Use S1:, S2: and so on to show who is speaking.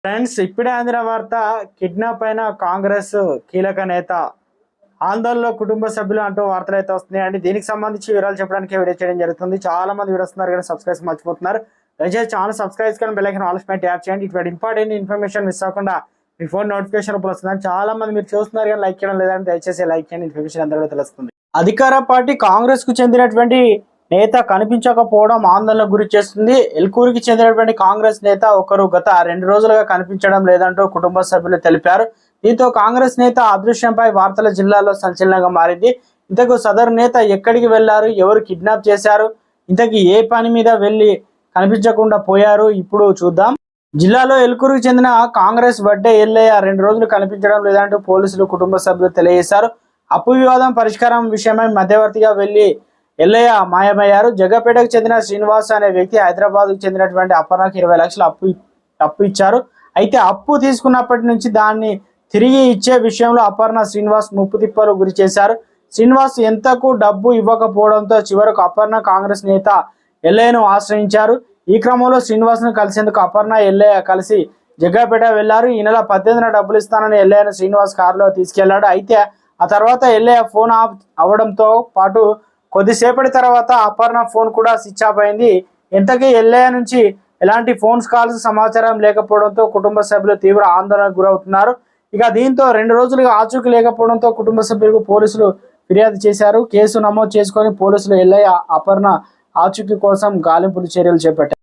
S1: Friends, ఇప్పుడే అందిన వార్త. కిడ్నాప్ అయిన కాంగ్రెస్ కీలక నేత ఆందోళనలో కుటుంబ సభ్యులు అంటూ వార్తలు అయితే వస్తున్నాయండి. దీనికి సంబంధించి వివరాలు చెప్పడానికి వీడియో చేయడం జరుగుతుంది. చాలా మంది వీడియోస్తున్నారు కానీ సబ్స్క్రైబ్ మర్చిపోతున్నారు. దయచేసి ఛానల్ సబ్స్క్రైబ్ కానీ బెల్ ఐకాన్ ఆల్ పైన ట్యాప్ చేయండి. ఇటువంటి ఇంపార్టెంట్ ఇన్ఫర్మేషన్ మిస్ అవ్వకుండా మీ ఫోన్ నోటిఫికేషన్ రూపంలో వస్తుంది. చాలా మంది మీరు చూస్తున్నారు కానీ లైక్ చేయడం లేదంటే దయచేసి లైక్ చేయండి. ఇన్ఫర్మేషన్ అందరూ తెలుస్తుంది. అధికార పార్టీ కాంగ్రెస్ కు చెందినటువంటి నేత కనిపించకపోవడం ఆందోళనకు గురి చేస్తుంది. ఎల్కూరుకి చెందినటువంటి కాంగ్రెస్ నేత ఒకరు గత 2 రోజులుగా కనిపించడం లేదంటూ కుటుంబ సభ్యులు తెలిపారు. దీంతో కాంగ్రెస్ నేత అదృశ్యంపై వార్తల జిల్లాలో సంచలనంగా మారింది. ఇంతకు సదరు నేత ఎక్కడికి వెళ్లారు, ఎవరు కిడ్నాప్ చేశారు, ఇంతకీ ఏ పని మీద వెళ్లి కనిపించకుండా పోయారు, ఇప్పుడు చూద్దాం. జిల్లాలో ఎల్కూరుకి చెందిన కాంగ్రెస్ వడ్డే ఎల్లయ్య 2 రోజులు కనిపించడం లేదంటూ పోలీసులు కుటుంబ సభ్యులు తెలియజేశారు. అప్పు వివాదం పరిష్కారం విషయమై మధ్యవర్తిగా వెళ్లి ఎల్లయ్య మాయమయ్యారు. జగ్గపేటకు చెందిన శ్రీనివాస్ అనే వ్యక్తి హైదరాబాద్కు చెందినటువంటి అపర్ణకు 20 లక్షలు అప్పు ఇచ్చారు. అయితే అప్పు తీసుకున్నప్పటి నుంచి దాన్ని తిరిగి ఇచ్చే విషయంలో అపర్ణ శ్రీనివాస్ ముప్పు తిప్పలు గురి చేశారు. శ్రీనివాస్ ఎంతకు డబ్బు ఇవ్వకపోవడంతో చివరకు అపర్ణ కాంగ్రెస్ నేత ఎల్లయ్యను ఆశ్రయించారు. ఈ క్రమంలో శ్రీనివాస్ ను కలిసేందుకు అపర్ణ ఎల్లయ్య కలిసి జగ్గపేట వెళ్లారు. ఈ నెల 18న డబ్బులు ఇస్తానని ఎల్లయ్యను శ్రీనివాస్ కారులో తీసుకెళ్లాడు. అయితే ఆ తర్వాత ఎల్లయ్య ఫోన్ ఆఫ్ అవడంతో పాటు కొద్దిసేపటి తర్వాత అపర్ణ ఫోన్ కూడా స్విచ్ ఆఫ్ అయింది. ఇంతకీ ఎల్లయ్య నుంచి ఎలాంటి ఫోన్స్ కాల్స్ సమాచారం లేకపోవడంతో కుటుంబ సభ్యులు తీవ్ర ఆందోళనకు గురవుతున్నారు. ఇక దీంతో 2 రోజులుగా ఆచూకీ లేకపోవడంతో కుటుంబ సభ్యులకు పోలీసులు ఫిర్యాదు చేశారు. కేసు నమోదు చేసుకొని పోలీసులు ఎల్లయ్య అపర్ణ ఆచూకీ కోసం గాలింపులు చర్యలు చేపట్టారు.